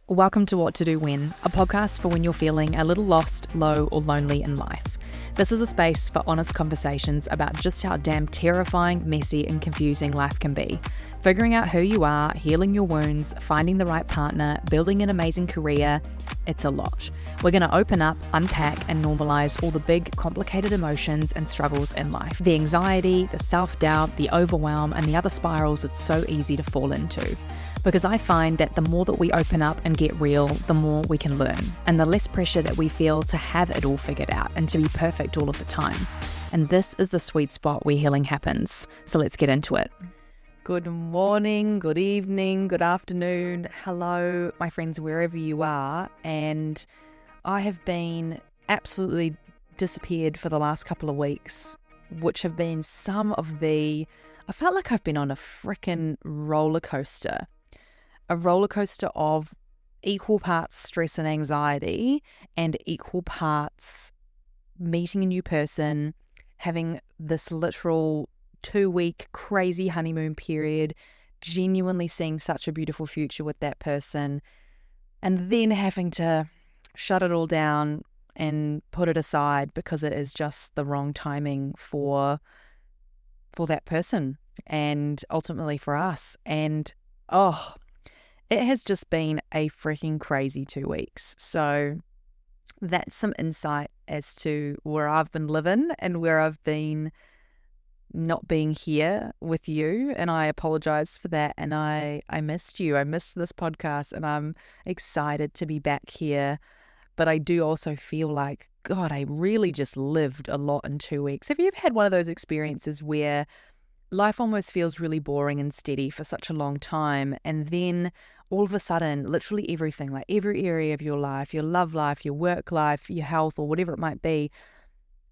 Welcome to What to Do When, a podcast for when you're feeling a little lost, low, or lonely in life. This is a space for honest conversations about just how damn terrifying, messy, and confusing life can be. Figuring out who you are, healing your wounds, finding the right partner, building an amazing career, it's a lot. We're going to open up, unpack, and normalize all the big, complicated emotions and struggles in life. The anxiety, the self-doubt, the overwhelm, and the other spirals it's so easy to fall into. Because I find that the more that we open up and get real, the more we can learn, and the less pressure that we feel to have it all figured out and to be perfect all of the time. And this is the sweet spot where healing happens. So let's get into it. Good morning, good evening, good afternoon. Hello, my friends, wherever you are. And I have been absolutely disappeared for the last couple of weeks, which have been I felt like I've been on a freaking roller coaster. A roller coaster of equal parts stress and anxiety and equal parts meeting a new person, having this literal 2-week crazy honeymoon period, genuinely seeing such a beautiful future with that person, and then having to shut it all down and put it aside because it is just the wrong timing for that person and ultimately for us. And it has just been a freaking crazy 2 weeks. So that's some insight as to where I've been living and where I've been not being here with you. And I apologize for that. And I missed you. I missed this podcast, and I'm excited to be back here. But I do also feel like, God, I really just lived a lot in 2 weeks. Have you ever had one of those experiences where life almost feels really boring and steady for such a long time, and then all of a sudden, literally everything, like every area of your life, your love life, your work life, your health, or whatever it might be,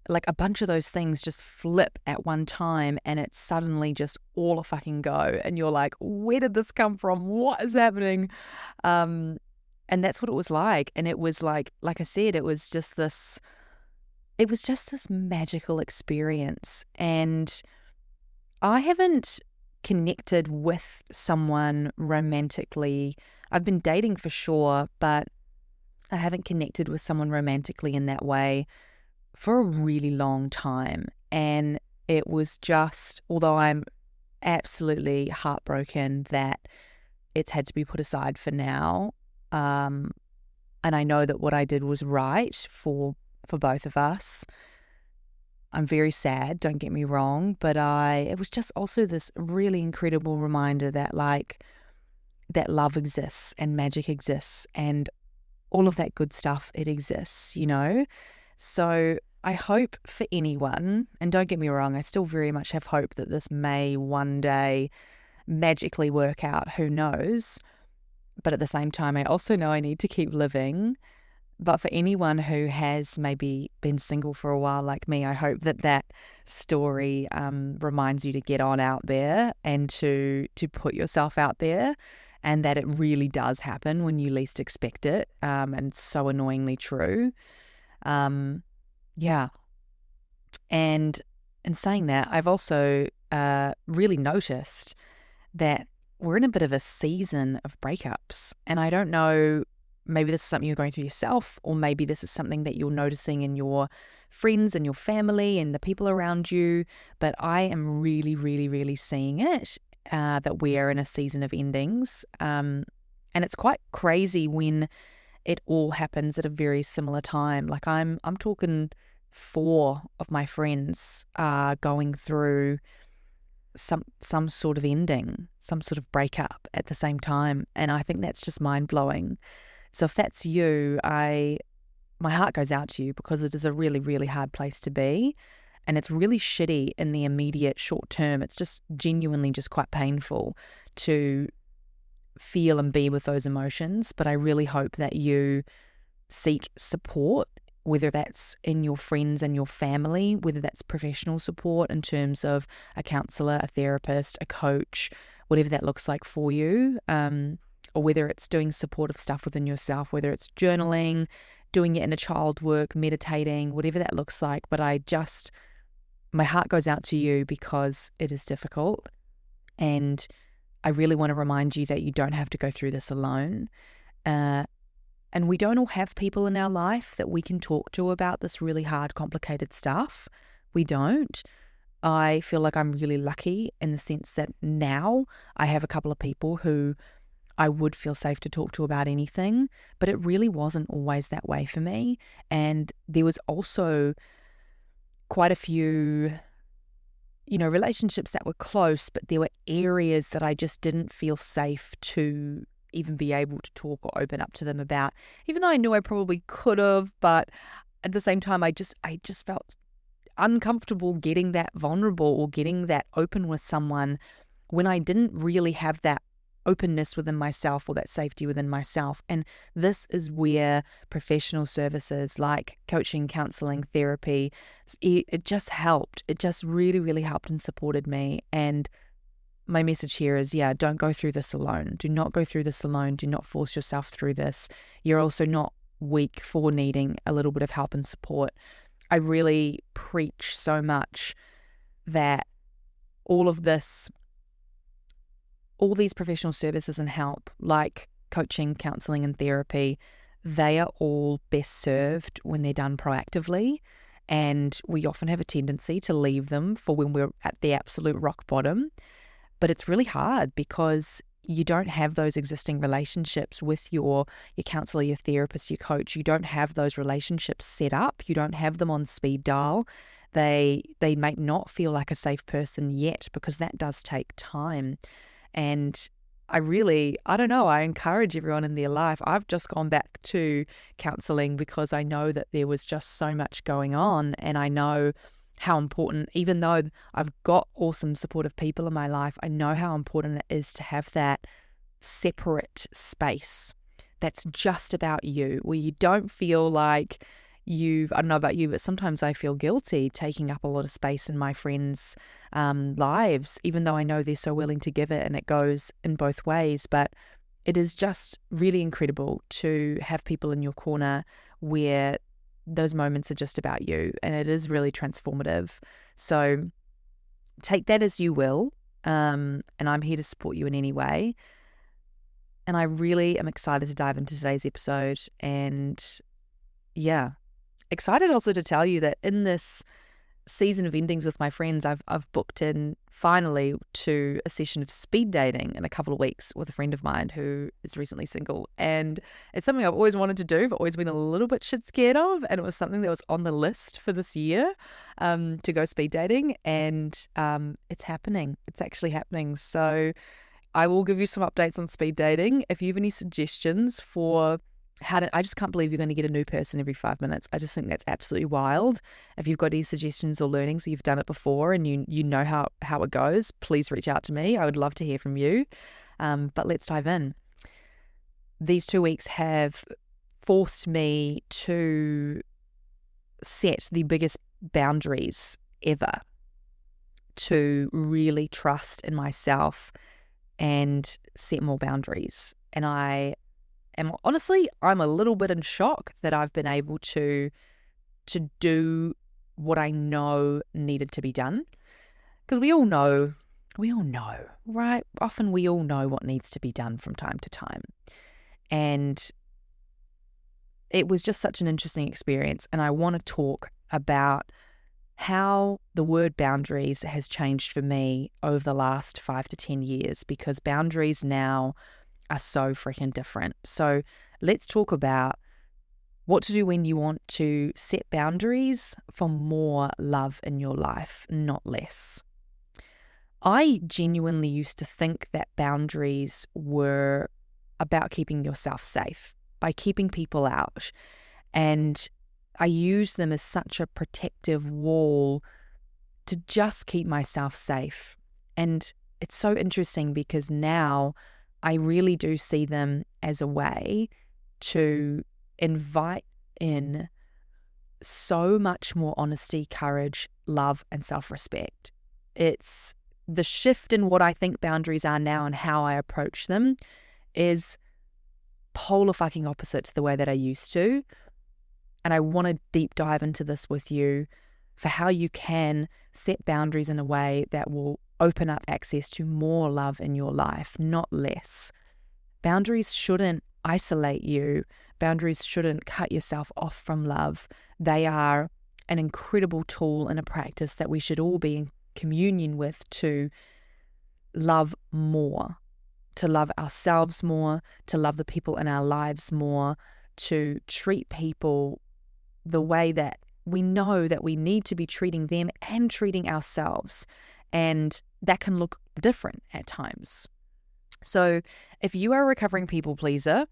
like a bunch of those things just flip at one time, and it's suddenly just all a fucking go, and you're like, where did this come from? What is happening? And that's what it was like. And it was like I said, it was just this magical experience. And I haven't connected with someone romantically. I've been dating for sure, but I haven't connected with someone romantically in that way for a really long time. And it was just, although I'm absolutely heartbroken that it's had to be put aside for now, and I know that what I did was right for both of us. I'm very sad, don't get me wrong, but it was just also this really incredible reminder that that love exists and magic exists and all of that good stuff, it exists, you know? So I hope for anyone, and don't get me wrong, I still very much have hope that this may one day magically work out, who knows? But at the same time, I also know I need to keep living. But for anyone who has maybe been single for a while like me, I hope that story reminds you to get on out there and to put yourself out there, and that it really does happen when you least expect it, and so annoyingly true. Yeah. And in saying that, I've also really noticed that we're in a bit of a season of breakups, and I don't know, maybe this is something you're going through yourself, or maybe this is something that you're noticing in your friends and your family and the people around you. But I am really, really, really seeing it, that we are in a season of endings. And it's quite crazy when it all happens at a very similar time. Like I'm talking 4 of my friends are going through some sort of ending, some sort of breakup at the same time. And I think that's just mind-blowing. So if that's you, my heart goes out to you, because it is a really, really hard place to be. And it's really shitty in the immediate short term. It's just genuinely just quite painful to feel and be with those emotions. But I really hope that you seek support, whether that's in your friends and your family, whether that's professional support in terms of a counsellor, a therapist, a coach, whatever that looks like for you. Or whether it's doing supportive stuff within yourself, whether it's journaling, doing it in a child work, meditating, whatever that looks like. But my heart goes out to you because it is difficult. And I really want to remind you that you don't have to go through this alone. And we don't all have people in our life that we can talk to about this really hard, complicated stuff. We don't. I feel like I'm really lucky in the sense that now I have a couple of people who I would feel safe to talk to about anything, but it really wasn't always that way for me. And there was also quite a few, relationships that were close, but there were areas that I just didn't feel safe to even be able to talk or open up to them about, even though I knew I probably could have, but at the same time, I just felt uncomfortable getting that vulnerable or getting that open with someone when I didn't really have that openness within myself or that safety within myself. And this is where professional services like coaching, counseling, therapy, it just helped. It just really, really helped and supported me. And my message here is, don't go through this alone. Do not go through this alone. Do not force yourself through this. You're also not weak for needing a little bit of help and support. I really preach so much that all these professional services and help, like coaching, counseling, and therapy, they are all best served when they're done proactively. And we often have a tendency to leave them for when we're at the absolute rock bottom. But it's really hard because you don't have those existing relationships with your counselor, your therapist, your coach. You don't have those relationships set up. You don't have them on speed dial. They might not feel like a safe person yet because that does take time. And I don't know, I encourage everyone in their life. I've just gone back to counselling because I know that there was just so much going on, and I know how important, even though I've got awesome supportive people in my life, I know how important it is to have that separate space that's just about you, where you don't feel like I don't know about you, but sometimes I feel guilty taking up a lot of space in my friends' lives, even though I know they're so willing to give it, and it goes in both ways. But it is just really incredible to have people in your corner where those moments are just about you, and it is really transformative. So take that as you will, and I'm here to support you in any way. And I really am excited to dive into today's episode, and excited also to tell you that in this season of endings with my friends, I've booked in finally to a session of speed dating in a couple of weeks with a friend of mine who is recently single. And it's something I've always wanted to do, but always been a little bit shit scared of. And it was something that was on the list for this year to go speed dating. And it's happening. It's actually happening. So I will give you some updates on speed dating. If you have any suggestions for I just can't believe you're going to get a new person every 5 minutes. I just think that's absolutely wild. If you've got any suggestions or learnings, or you've done it before and you know how it goes, please reach out to me. I would love to hear from you. But let's dive in. These 2 weeks have forced me to set the biggest boundaries ever, to really trust in myself and set more boundaries. And honestly, I'm a little bit in shock that I've been able to do what I know needed to be done. Because we all know, right? Often we all know what needs to be done from time to time. And it was just such an interesting experience. And I want to talk about how the word boundaries has changed for me over the last 5 to 10 years, because boundaries now are so freaking different. So let's talk about what to do when you want to set boundaries for more love in your life, not less. I genuinely used to think that boundaries were about keeping yourself safe, by keeping people out. And I used them as such a protective wall to just keep myself safe. And it's so interesting because now I really do see them as a way to invite in so much more honesty, courage, love, and self-respect. It's the shift in what I think boundaries are now and how I approach them is polar fucking opposite to the way that I used to. And I want to deep dive into this with you for how you can set boundaries in a way that will open up access to more love in your life, not less. Boundaries shouldn't isolate you. Boundaries shouldn't cut yourself off from love. They are an incredible tool and a practice that we should all be in communion with to love more, to love ourselves more, to love the people in our lives more, to treat people the way that we know that we need to be treating them and treating ourselves. And that can look different at times. So if you are a recovering people pleaser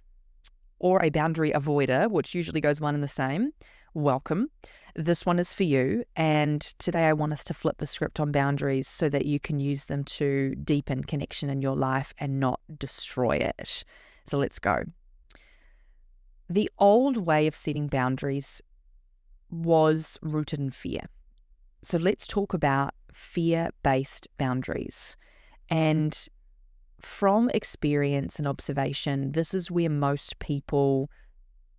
or a boundary avoider, which usually goes one and the same, welcome. This one is for you. And today I want us to flip the script on boundaries so that you can use them to deepen connection in your life and not destroy it. So let's go. The old way of setting boundaries was rooted in fear. So let's talk about fear-based boundaries. And from experience and observation, this is where most people,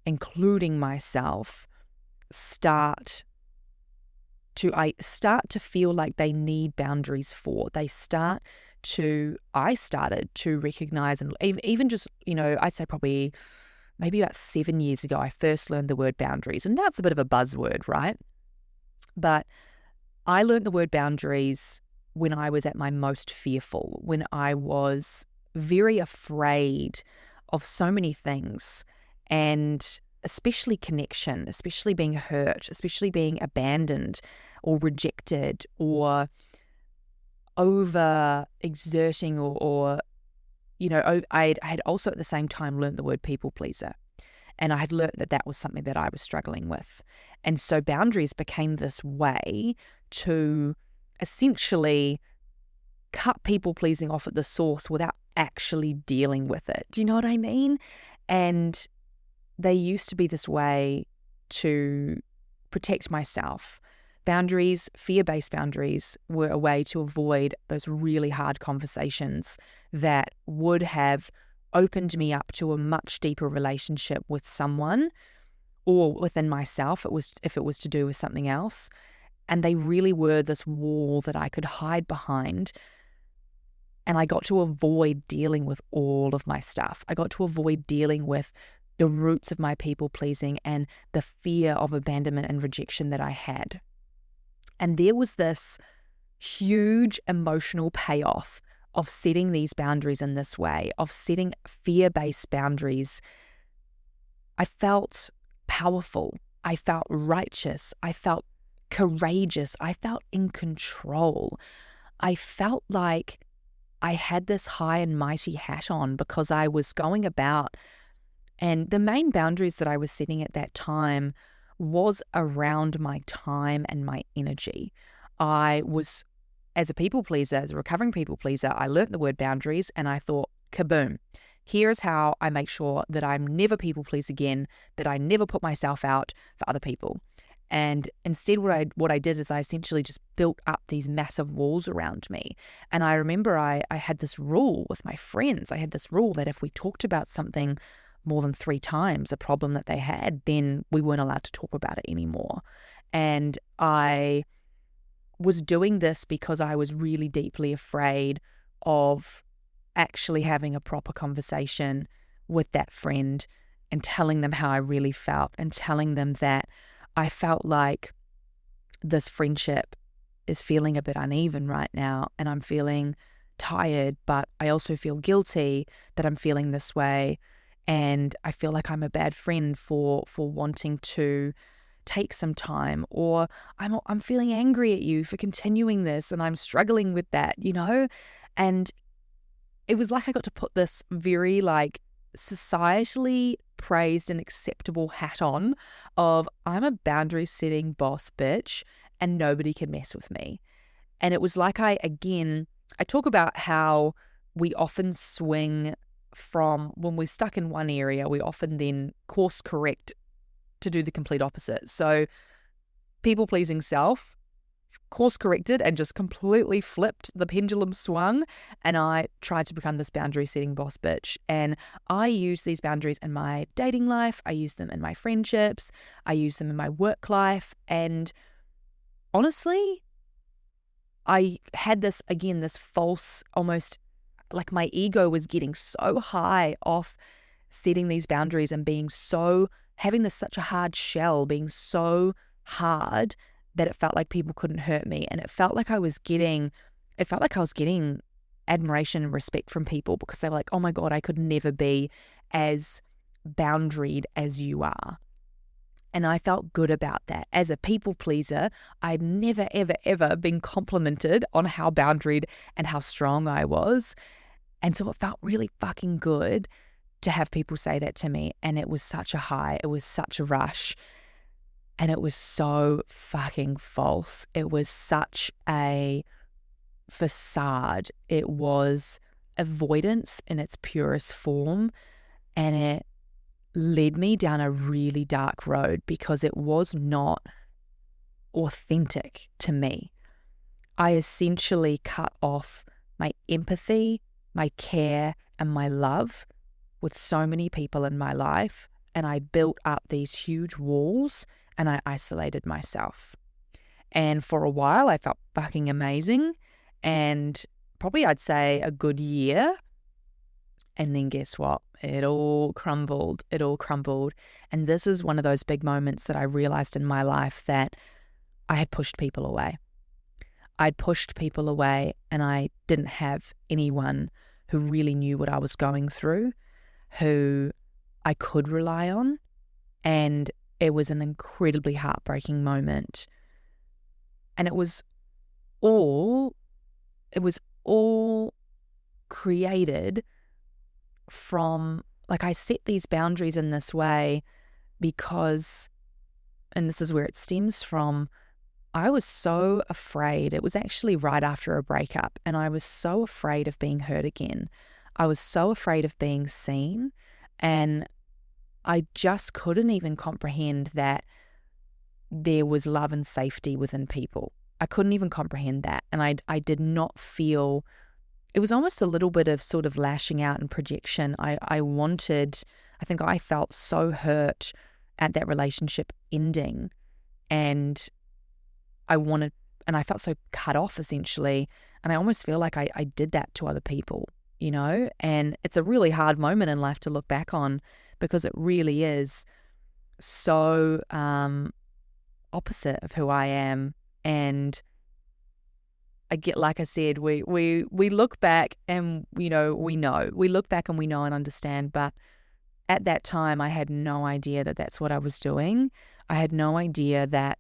including myself, start to feel like they need boundaries for. I started to recognize, and even just, I'd say probably maybe about 7 years ago, I first learned the word boundaries. And now it's a bit of a buzzword, right? But I learned the word boundaries when I was at my most fearful, when I was very afraid of so many things, and especially connection, especially being hurt, especially being abandoned or rejected or over exerting or I had also at the same time learned the word people pleaser. And I had learned that was something that I was struggling with. And so boundaries became this way to essentially cut people pleasing off at the source without actually dealing with it. Do you know what I mean? And they used to be this way to protect myself. Boundaries, fear-based boundaries, were a way to avoid those really hard conversations that would have opened me up to a much deeper relationship with someone or within myself if it was to do with something else. And they really were this wall that I could hide behind. And I got to avoid dealing with all of my stuff. I got to avoid dealing with the roots of my people pleasing and the fear of abandonment and rejection that I had. And there was this huge emotional payoff of setting these boundaries in this way, of setting fear-based boundaries. I felt powerful. I felt righteous. I felt courageous. I felt in control. I felt like I had this high and mighty hat on because I was going about, and the main boundaries that I was setting at that time was around my time and my energy. I was, as a people pleaser, as a recovering people pleaser, I learnt the word boundaries and I thought, kaboom, here's how I make sure that I'm never people please again, that I never put myself out for other people. And instead what I did is I essentially just built up these massive walls around me. And I remember I had this rule with my friends. I had this rule that if we talked about something more than 3 times, a problem that they had, then we weren't allowed to talk about it anymore. And I was doing this because I was really deeply afraid of actually having a proper conversation with that friend and telling them how I really felt and telling them that I felt like this friendship is feeling a bit uneven right now and I'm feeling tired, but I also feel guilty that I'm feeling this way. And I feel like I'm a bad friend for wanting to take some time, or I'm feeling angry at you for continuing this and I'm struggling with that, And it was like I got to put this very societally praised and acceptable hat on of I'm a boundary setting boss bitch and nobody can mess with me. And it was like I talk about how we often swing from when we're stuck in one area, we often then course correct to do the complete opposite. So people pleasing self, course corrected and just completely flipped, the pendulum swung, and I tried to become this boundary setting boss bitch. And I use these boundaries in my dating life, I use them in my friendships, I use them in my work life. And honestly, I had this false, almost like my ego was getting so high off setting these boundaries and having such a hard shell, being so hard that it felt like people couldn't hurt me. And it felt like I was getting admiration and respect from people because they were like, oh my God, I could never be as boundaried as you are. And I felt good about that. As a people pleaser, I'd never, ever, ever been complimented on how boundaried and how strong I was. And so it felt really fucking good to have people say that to me. And it was such a high. It was such a rush. And it was so fucking false. It was such a facade. It was avoidance in its purest form. And it led me down a really dark road because it was not authentic to me. I essentially cut off my empathy, my care, and my love with so many people in my life, and I built up these huge walls and I isolated myself. And for a while, I felt fucking amazing, and probably I'd say a good year. And then guess what? It all crumbled. And this is one of those big moments that I realized in my life that I had pushed people away. I'd pushed people away and I didn't have anyone who really knew what I was going through, who I could rely on. And it was an incredibly heartbreaking moment. And it was all created from, like, I set these boundaries in this way because, and this is where it stems from, I was so afraid. It was actually right after a breakup, and I was so afraid of being hurt again. I was so afraid of being seen, and I just couldn't even comprehend that there was love and safety within people. I couldn't even comprehend that, and I did not feel. It was almost a little bit of sort of lashing out and projection. I think I felt so hurt at that relationship ending, and I felt so cut off essentially. And I almost feel like I did that to other people, you know? And it's a really hard moment in life to look back on because it really is so opposite of who I am. And like I said, we look back and, we look back and we know and understand. But at that time, I had no idea that that's what I was doing. I had no idea that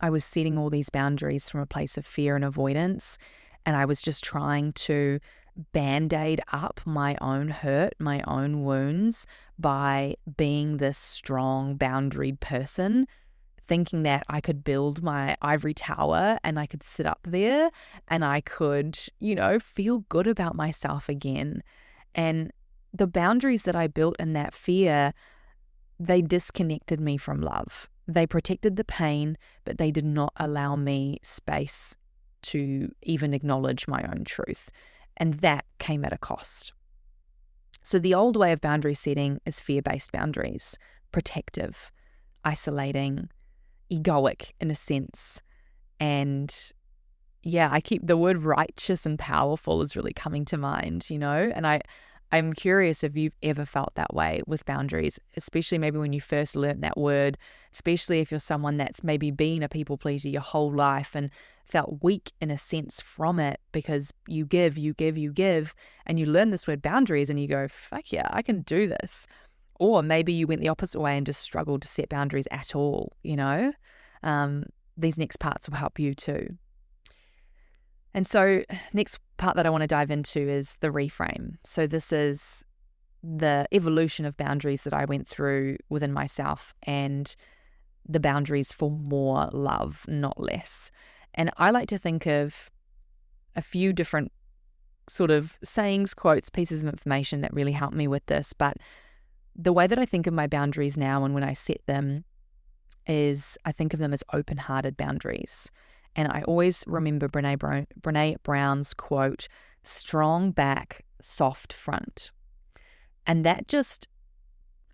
I was setting all these boundaries from a place of fear and avoidance. And I was just trying to band-aid up my own hurt, my own wounds by being this strong, boundaried person, thinking that I could build my ivory tower and I could sit up there and I could, feel good about myself again. And the boundaries that I built in that fear, they disconnected me from love. They protected the pain, but they did not allow me space to even acknowledge my own truth. And that came at a cost. So the old way of boundary setting is fear-based boundaries, protective, isolating, egoic in a sense. And yeah, I keep the word righteous and powerful is really coming to mind, and I'm curious if you've ever felt that way with boundaries, especially maybe when you first learned that word, especially if you're someone that's maybe been a people pleaser your whole life and felt weak in a sense from it because you give, and you learn this word boundaries and you go, fuck yeah, I can do this. Or maybe you went the opposite way and just struggled to set boundaries at all, These next parts will help you too. And so next part that I want to dive into is the reframe. So this is the evolution of boundaries that I went through within myself and the boundaries for more love, not less. And I like to think of a few different sort of sayings, quotes, pieces of information that really help me with this. But the way that I think of my boundaries now and when I set them is I think of them as open-hearted boundaries. And I always remember Brene Brown's quote, strong back, soft front. And that just,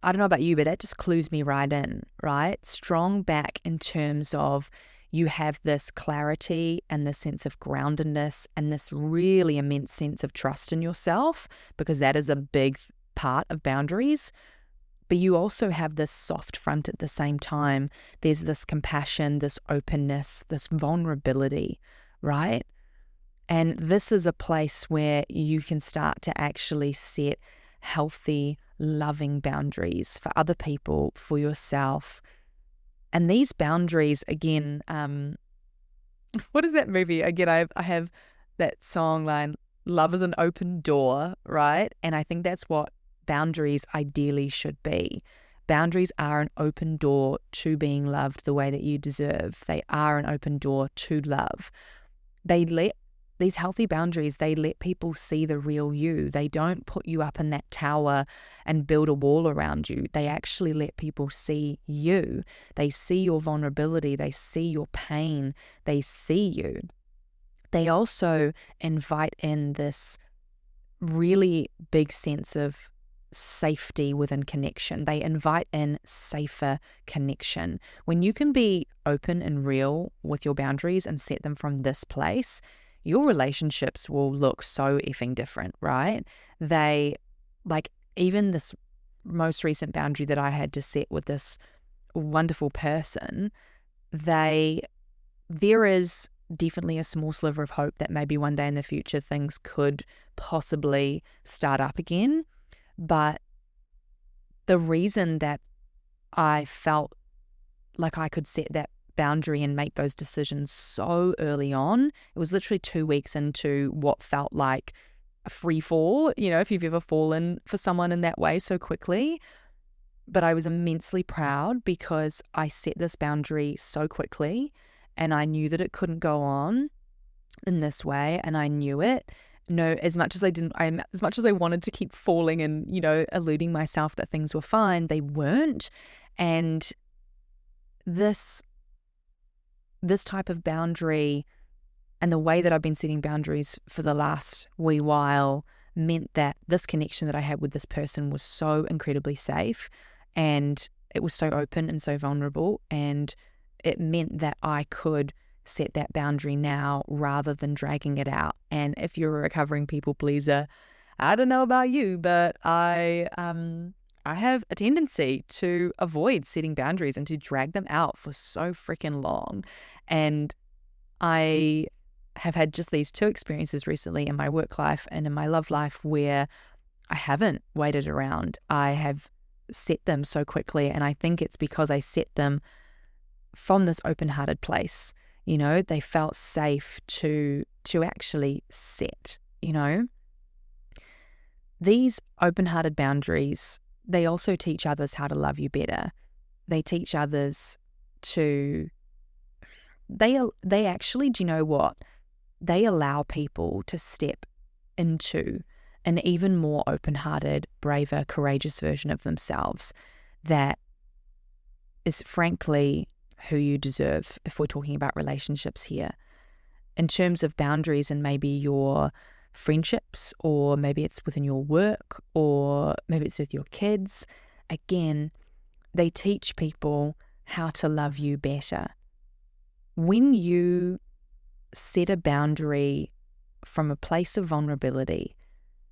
I don't know about you, but that just clues me right in, right? Strong back in terms of you have this clarity and this sense of groundedness and this really immense sense of trust in yourself, because that is a big part of boundaries, but you also have this soft front at the same time. There's this compassion, this openness, this vulnerability, right? And this is a place where you can start to actually set healthy, loving boundaries for other people, for yourself. And these boundaries, again, what is that movie? Again, I have that song line, love is an open door, right? And I think that's what boundaries ideally should be. Boundaries are an open door to being loved the way that you deserve. They are an open door to love. These healthy boundaries, they let people see the real you. They don't put you up in that tower and build a wall around you. They actually let people see you. They see your vulnerability. They see your pain. They see you. They also invite in this really big sense of safety within connection. They invite in safer connection. When you can be open and real with your boundaries and set them from this place, your relationships will look so effing different, right? They, like, even this most recent boundary that I had to set with this wonderful person, there is definitely a small sliver of hope that maybe one day in the future things could possibly start up again. But the reason that I felt like I could set that boundary and make those decisions so early on, it was literally 2 weeks into what felt like a free fall, if you've ever fallen for someone in that way so quickly. But I was immensely proud because I set this boundary so quickly and I knew that it couldn't go on in this way, and I knew it. No, as much as I wanted to keep falling and, eluding myself that things were fine, they weren't. And this type of boundary and the way that I've been setting boundaries for the last wee while meant that this connection that I had with this person was so incredibly safe, and it was so open and so vulnerable, and it meant that I could set that boundary now rather than dragging it out. And if you're a recovering people pleaser, I don't know about you, but I have a tendency to avoid setting boundaries and to drag them out for so freaking long. And I have had just these two experiences recently in my work life and in my love life where I haven't waited around. I have set them so quickly, and I think it's because I set them from this open-hearted place. They felt safe to actually set, These open-hearted boundaries, they also teach others how to love you better. They teach others they actually, do you know what? They allow people to step into an even more open-hearted, braver, courageous version of themselves that is frankly who you deserve, if we're talking about relationships here. In terms of boundaries and maybe your friendships, or maybe it's within your work, or maybe it's with your kids, again, they teach people how to love you better. When you set a boundary from a place of vulnerability,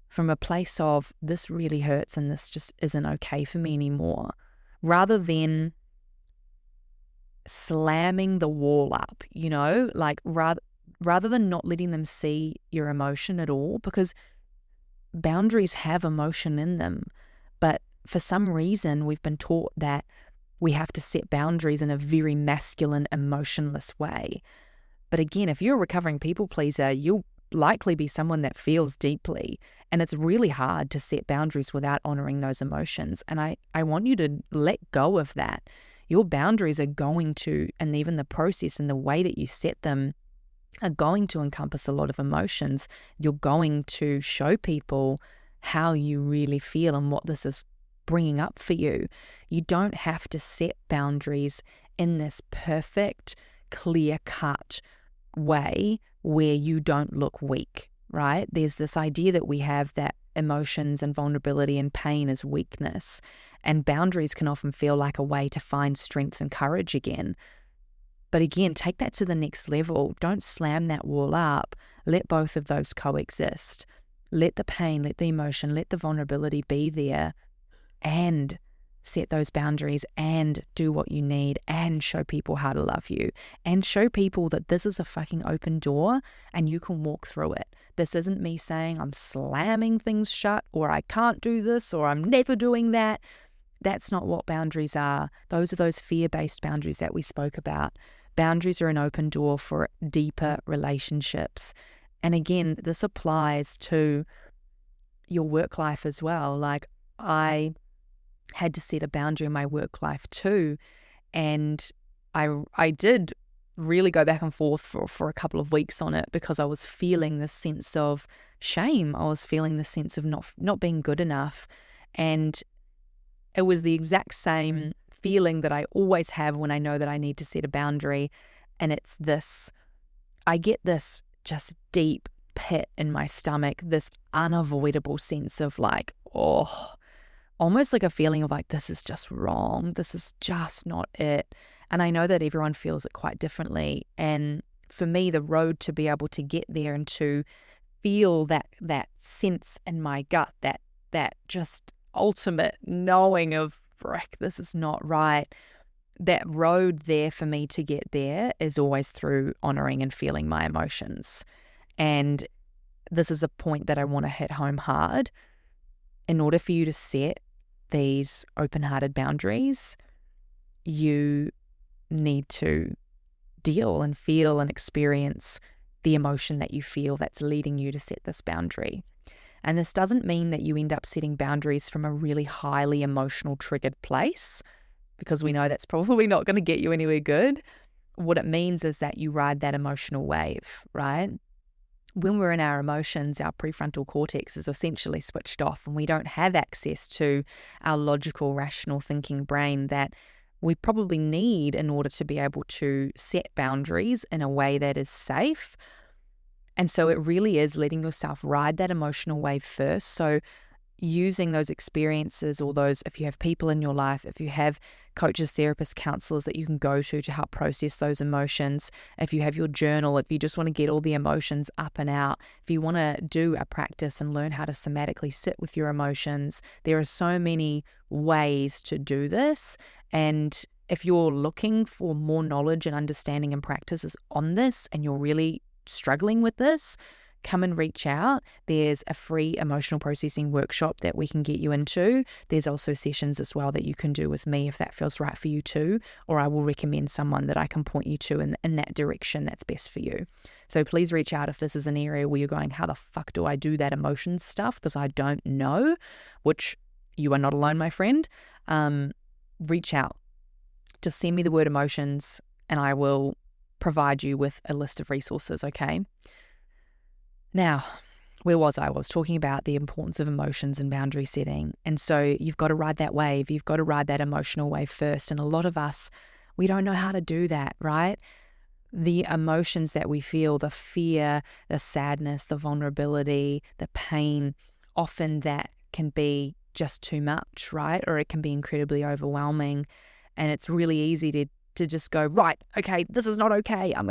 from a place of this really hurts and this just isn't okay for me anymore, rather than slamming the wall up, rather than not letting them see your emotion at all, because boundaries have emotion in them. But for some reason, we've been taught that we have to set boundaries in a very masculine, emotionless way. But again, if you're a recovering people pleaser, you'll likely be someone that feels deeply. And it's really hard to set boundaries without honoring those emotions. And I want you to let go of that. Your boundaries are going to, and even the process and the way that you set them are going to encompass a lot of emotions. You're going to show people how you really feel and what this is bringing up for you. You don't have to set boundaries in this perfect, clear-cut way where you don't look weak, right? There's this idea that we have that emotions and vulnerability and pain is weakness, and boundaries can often feel like a way to find strength and courage again. But again, take that to the next level. Don't slam that wall up. Let both of those coexist. let the pain, let the emotion, let the vulnerability be there, and set those boundaries and do what you need and show people how to love you and show people that this is a fucking open door and you can walk through it. This isn't me saying I'm slamming things shut or I can't do this or I'm never doing that. That's not what boundaries are. Those are those fear-based boundaries that we spoke about. Boundaries are an open door for deeper relationships. And again, this applies to your work life as well. Like, I had to set a boundary in my work life too. And I did really go back and forth for a couple of weeks on it because I was feeling this sense of shame. I was feeling the sense of not being good enough. And it was the exact same feeling that I always have when I know that I need to set a boundary. And it's this, I get this just deep pit in my stomach, this unavoidable sense of like, oh, almost like a feeling of like, this is just wrong. This is just not it. And I know that everyone feels it quite differently. And for me, the road to be able to get there and to feel that sense in my gut, that just ultimate knowing of, frick, this is not right. That road there for me to get there is always through honoring and feeling my emotions. And this is a point that I want to hit home hard. In order for you to set these open-hearted boundaries, you need to deal and feel and experience the emotion that you feel that's leading you to set this boundary. And this doesn't mean that you end up setting boundaries from a really highly emotional triggered place, because we know that's probably not going to get you anywhere good. What it means is that you ride that emotional wave, right? When we're in our emotions, our prefrontal cortex is essentially switched off and we don't have access to our logical, rational thinking brain that we probably need in order to be able to set boundaries in a way that is safe. And so it really is letting yourself ride that emotional wave first. So using those experiences, or those, if you have people in your life, if you have coaches, therapists, counselors that you can go to help process those emotions, if you have your journal, if you just want to get all the emotions up and out, if you want to do a practice and learn how to somatically sit with your emotions, there are so many ways to do this. And if you're looking for more knowledge and understanding and practices on this, and you're really struggling with this, come and reach out. There's a free emotional processing workshop that we can get you into. There's also sessions as well that you can do with me if that feels right for you too, or I will recommend someone that I can point you to in that direction that's best for you. So please reach out if this is an area where you're going, how the fuck do I do that emotions stuff? Because I don't know, which you are not alone, my friend. Reach out. Just send me the word emotions and I will provide you with a list of resources, okay? Now, where was I? I was talking about the importance of emotions and boundary setting. And so you've got to ride that wave. You've got to ride that emotional wave first. And a lot of us, we don't know how to do that, right? The emotions that we feel, the fear, the sadness, the vulnerability, the pain, often that can be just too much, right? Or it can be incredibly overwhelming. And it's really easy to just go, right, okay, this is not okay. I'm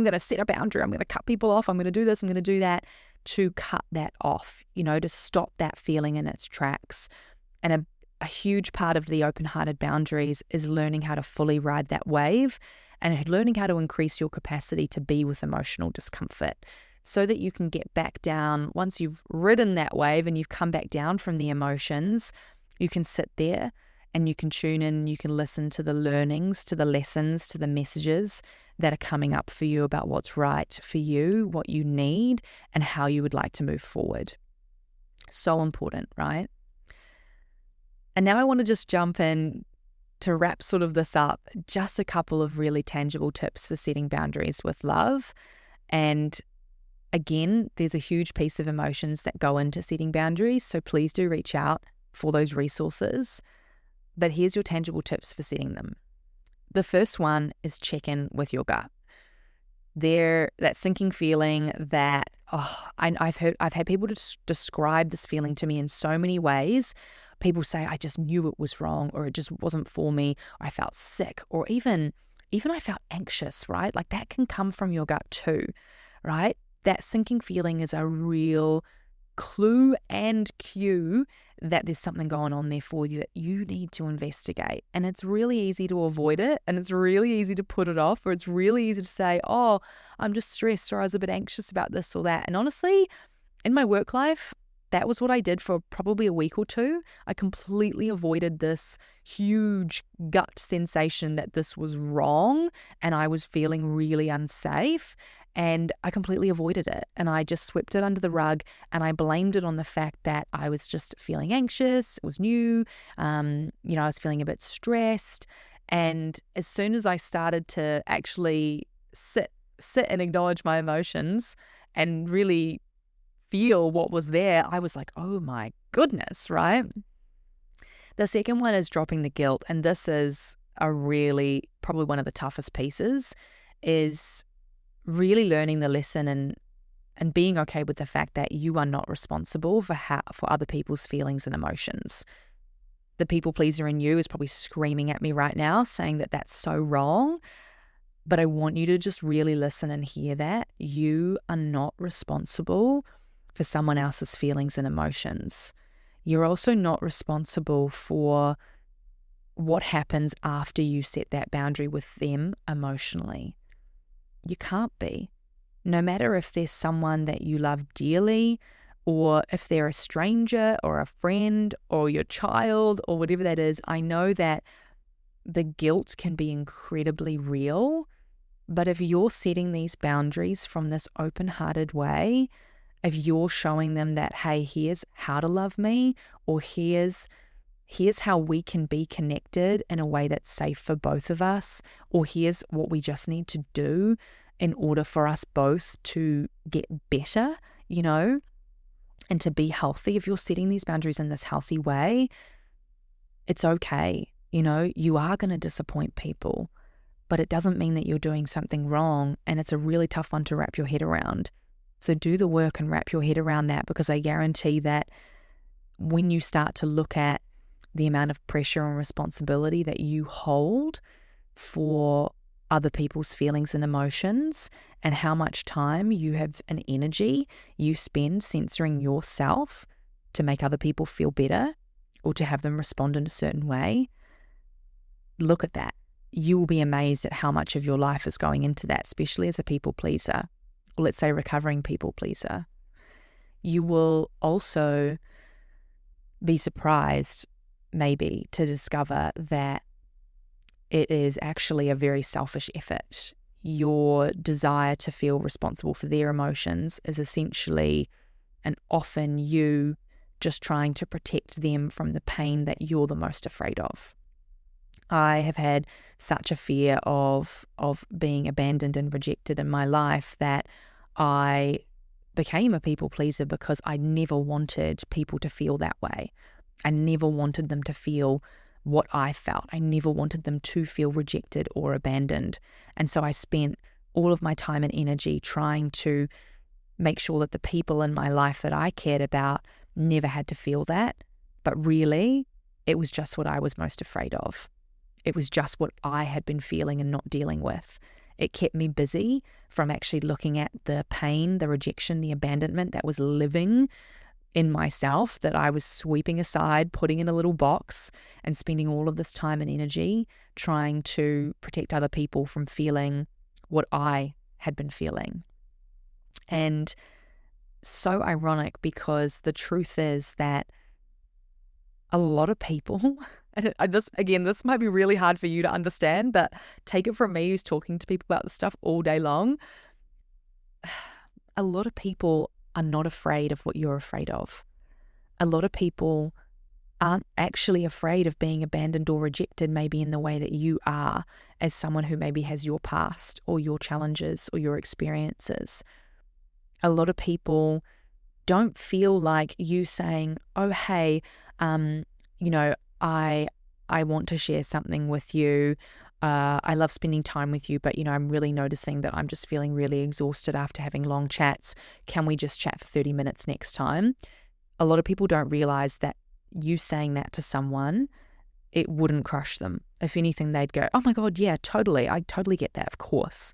gonna set a boundary. I'm gonna cut people off. I'm gonna do this. I'm gonna do that, to cut that off, to stop that feeling in its tracks. And a huge part of the open-hearted boundaries is learning how to fully ride that wave and learning how to increase your capacity to be with emotional discomfort, so that you can get back down. Once you've ridden that wave and you've come back down from the emotions, you can sit there and you can tune in, you can listen to the learnings, to the lessons, to the messages that are coming up for you about what's right for you, what you need, and how you would like to move forward. So important, right? And now I want to just jump in to wrap sort of this up, just a couple of really tangible tips for setting boundaries with love. And again, there's a huge piece of emotions that go into setting boundaries, so please do reach out for those resources. But here's your tangible tips for setting them. The first one is check in with your gut. That sinking feeling that, I've had people describe this feeling to me in so many ways. People say, I just knew it was wrong, or it just wasn't for me, or I felt sick, or even I felt anxious, right? Like that can come from your gut too, right? That sinking feeling is a real clue and cue that there's something going on there for you that you need to investigate. And it's really easy to avoid it, and it's really easy to put it off, or it's really easy to say, oh, I'm just stressed, or I was a bit anxious about this or that. And honestly, in my work life, that was what I did for probably a week or two. I completely avoided this huge gut sensation that this was wrong and I was feeling really unsafe. And I completely avoided it. And I just swept it under the rug, and I blamed it on the fact that I was just feeling anxious. It was new. I was feeling a bit stressed. And as soon as I started to actually sit and acknowledge my emotions and really feel what was there, I was like, oh my goodness, right? The second one is dropping the guilt. And this is probably one of the toughest pieces, is really learning the lesson and being okay with the fact that you are not responsible for other people's feelings and emotions. The people pleaser in you is probably screaming at me right now saying that that's so wrong. But I want you to just really listen and hear that you are not responsible for someone else's feelings and emotions. You're also not responsible for what happens after you set that boundary with them emotionally. You can't be. No matter if there's someone that you love dearly, or if they're a stranger or a friend or your child or whatever that is, I know that the guilt can be incredibly real. But if you're setting these boundaries from this open-hearted way, if you're showing them that, hey, here's how to love me, or here's how we can be connected in a way that's safe for both of us, or here's what we just need to do in order for us both to get better, and to be healthy. If you're setting these boundaries in this healthy way, it's okay. You are going to disappoint people, but it doesn't mean that you're doing something wrong, and it's a really tough one to wrap your head around. So do the work and wrap your head around that, because I guarantee that when you start to look at the amount of pressure and responsibility that you hold for other people's feelings and emotions, and how much time you have and energy you spend censoring yourself to make other people feel better or to have them respond in a certain way, look at that. You will be amazed at how much of your life is going into that, especially as a people pleaser, or let's say recovering people pleaser. You will also be surprised maybe to discover that it is actually a very selfish effort. Your desire to feel responsible for their emotions is essentially and often you just trying to protect them from the pain that you're the most afraid of. I have had such a fear of being abandoned and rejected in my life that I became a people pleaser because I never wanted people to feel that way. I never wanted them to feel what I felt. I never wanted them to feel rejected or abandoned. And so I spent all of my time and energy trying to make sure that the people in my life that I cared about never had to feel that. But really, it was just what I was most afraid of. It was just what I had been feeling and not dealing with. It kept me busy from actually looking at the pain, the rejection, the abandonment that was living in myself, that I was sweeping aside, putting in a little box, and spending all of this time and energy trying to protect other people from feeling what I had been feeling. And so ironic, because the truth is that a lot of people, this might be really hard for you to understand, but take it from me who's talking to people about this stuff all day long. A lot of people are not afraid of what you're afraid of. A lot of people aren't actually afraid of being abandoned or rejected maybe in the way that you are, as someone who maybe has your past or your challenges or your experiences. A lot of people don't feel like you saying, oh, hey, I want to share something with you. I love spending time with you, but, I'm really noticing that I'm just feeling really exhausted after having long chats. Can we just chat for 30 minutes next time? A lot of people don't realize that you saying that to someone, it wouldn't crush them. If anything, they'd go, oh my God, yeah, totally. I totally get that, of course.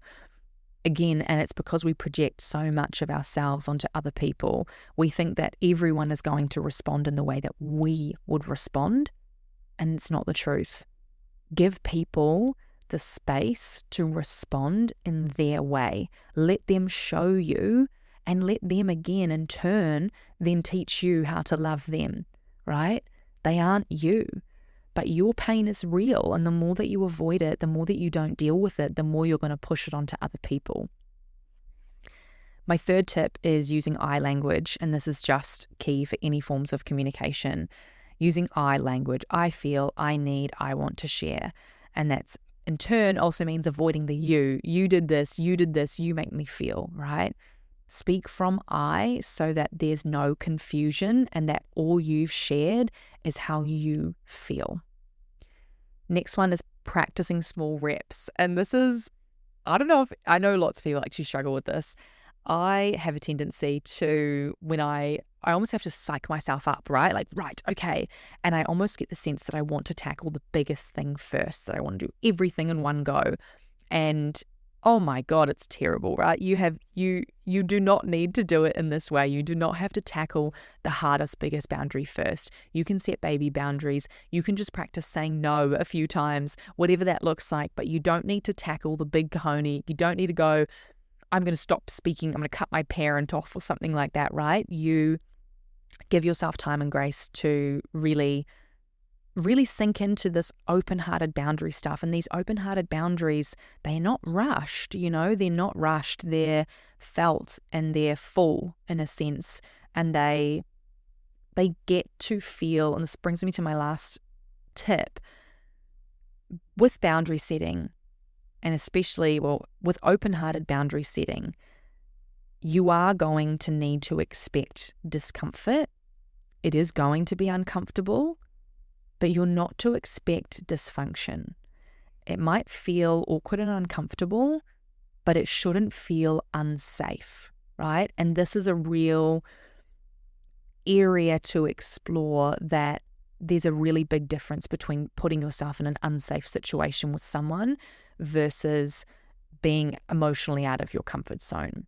Again, and it's because we project so much of ourselves onto other people. We think that everyone is going to respond in the way that we would respond, and it's not the truth. Give people the space to respond in their way. Let them show you, and let them again in turn then teach you how to love them, right? They aren't you, but your pain is real. And the more that you avoid it, the more that you don't deal with it, the more you're going to push it onto other people. My third tip is using I language, and this is just key for any forms of communication. Using I language, I feel, I need, I want to share. And that's in turn also means avoiding the you. You did this, you make me feel, right? Speak from I so that there's no confusion and that all you've shared is how you feel. Next one is practicing small reps. And this is, I know lots of people actually struggle with this. I have a tendency to, when I almost have to psych myself up, right? Like, right, okay. And I almost get the sense that I want to tackle the biggest thing first, that I want to do everything in one go. And oh my God, it's terrible, right? You do not need to do it in this way. You do not have to tackle the hardest, biggest boundary first. You can set baby boundaries. You can just practice saying no a few times, whatever that looks like, but you don't need to tackle the big cojones. You don't need to go, I'm going to stop speaking, I'm going to cut my parent off or something like that, right? You give yourself time and grace to really sink into this open-hearted boundary stuff. And these open-hearted boundaries, they're not rushed, they're not rushed. They're felt and they're full in a sense. And they get to feel, and this brings me to my last tip, with boundary setting, and especially, with open-hearted boundary setting, you are going to need to expect discomfort. It is going to be uncomfortable, but you're not to expect dysfunction. It might feel awkward and uncomfortable, but it shouldn't feel unsafe, right? And this is a real area to explore, that there's a really big difference between putting yourself in an unsafe situation with someone versus being emotionally out of your comfort zone.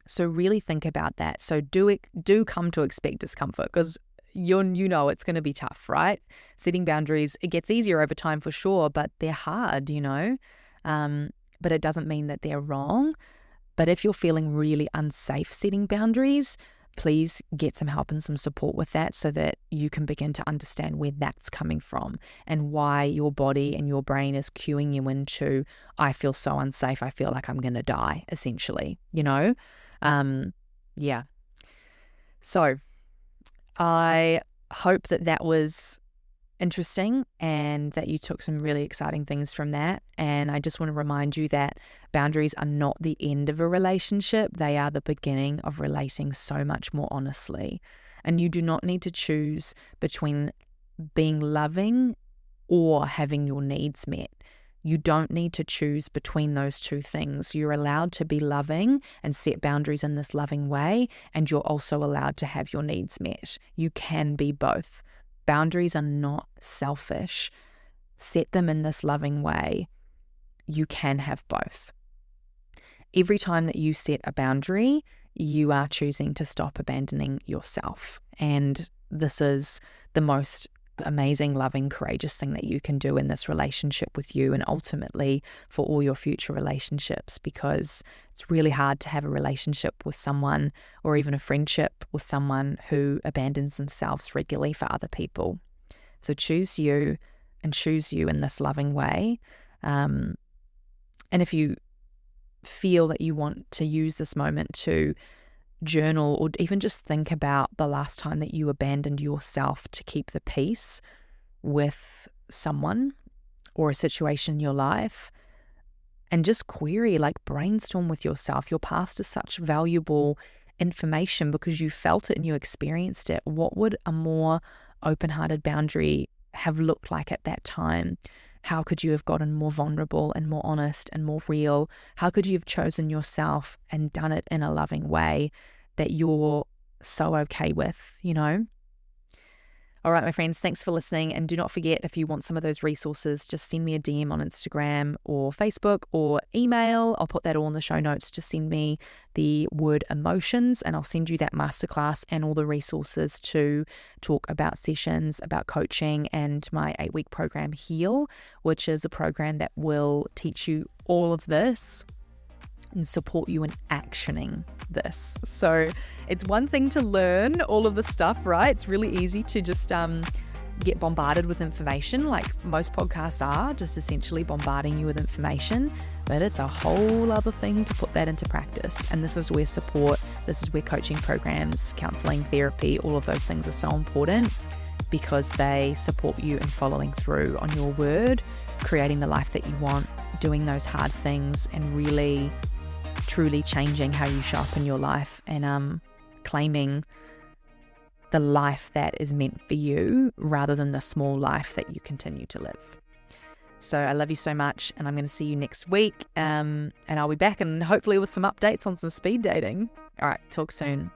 So really think about that. So do come to expect discomfort, because you know it's going to be tough, right? Setting boundaries, it gets easier over time for sure, but they're hard, but it doesn't mean that they're wrong. But if you're feeling really unsafe setting boundaries, please get some help and some support with that, so that you can begin to understand where that's coming from and why your body and your brain is cueing you into, I feel so unsafe, I feel like I'm going to die, essentially, Yeah. So I hope that was interesting and that you took some really exciting things from that. And I just want to remind you that boundaries are not the end of a relationship. They are the beginning of relating so much more honestly. And you do not need to choose between being loving or having your needs met. You don't need to choose between those two things. You're allowed to be loving and set boundaries in this loving way, and you're also allowed to have your needs met. You can be both. Boundaries are not selfish. Set them in this loving way. You can have both. Every time that you set a boundary, you are choosing to stop abandoning yourself. And this is the most amazing, loving, courageous thing that you can do in this relationship with you, and ultimately for all your future relationships, because it's really hard to have a relationship with someone, or even a friendship with someone, who abandons themselves regularly for other people. So choose you, and choose you in this loving way. And if you feel that you want to use this moment to journal, or even just think about the last time that you abandoned yourself to keep the peace with someone or a situation in your life, and just query, brainstorm with yourself. Your past is such valuable information because you felt it and you experienced it. What would a more open-hearted boundary have looked like at that time? How could you have gotten more vulnerable and more honest and more real? How could you have chosen yourself and done it in a loving way that you're so okay with, All right, my friends, thanks for listening. And do not forget, if you want some of those resources, just send me a DM on Instagram or Facebook or email. I'll put that all in the show notes. Just send me the word emotions and I'll send you that masterclass and all the resources to talk about sessions, about coaching, and my 8-week program Heal, which is a program that will teach you all of this and support you in actioning this. So it's one thing to learn all of the stuff, right? It's really easy to just get bombarded with information, like most podcasts are, just essentially bombarding you with information. But it's a whole other thing to put that into practice. And this is where support, this is where coaching programs, counseling, therapy, all of those things are so important, because they support you in following through on your word, creating the life that you want, doing those hard things, and really truly changing how you show up in your life, and claiming the life that is meant for you rather than the small life that you continue to live. So I love you so much, and I'm going to see you next week, and I'll be back, and hopefully with some updates on some speed dating. All right, talk soon.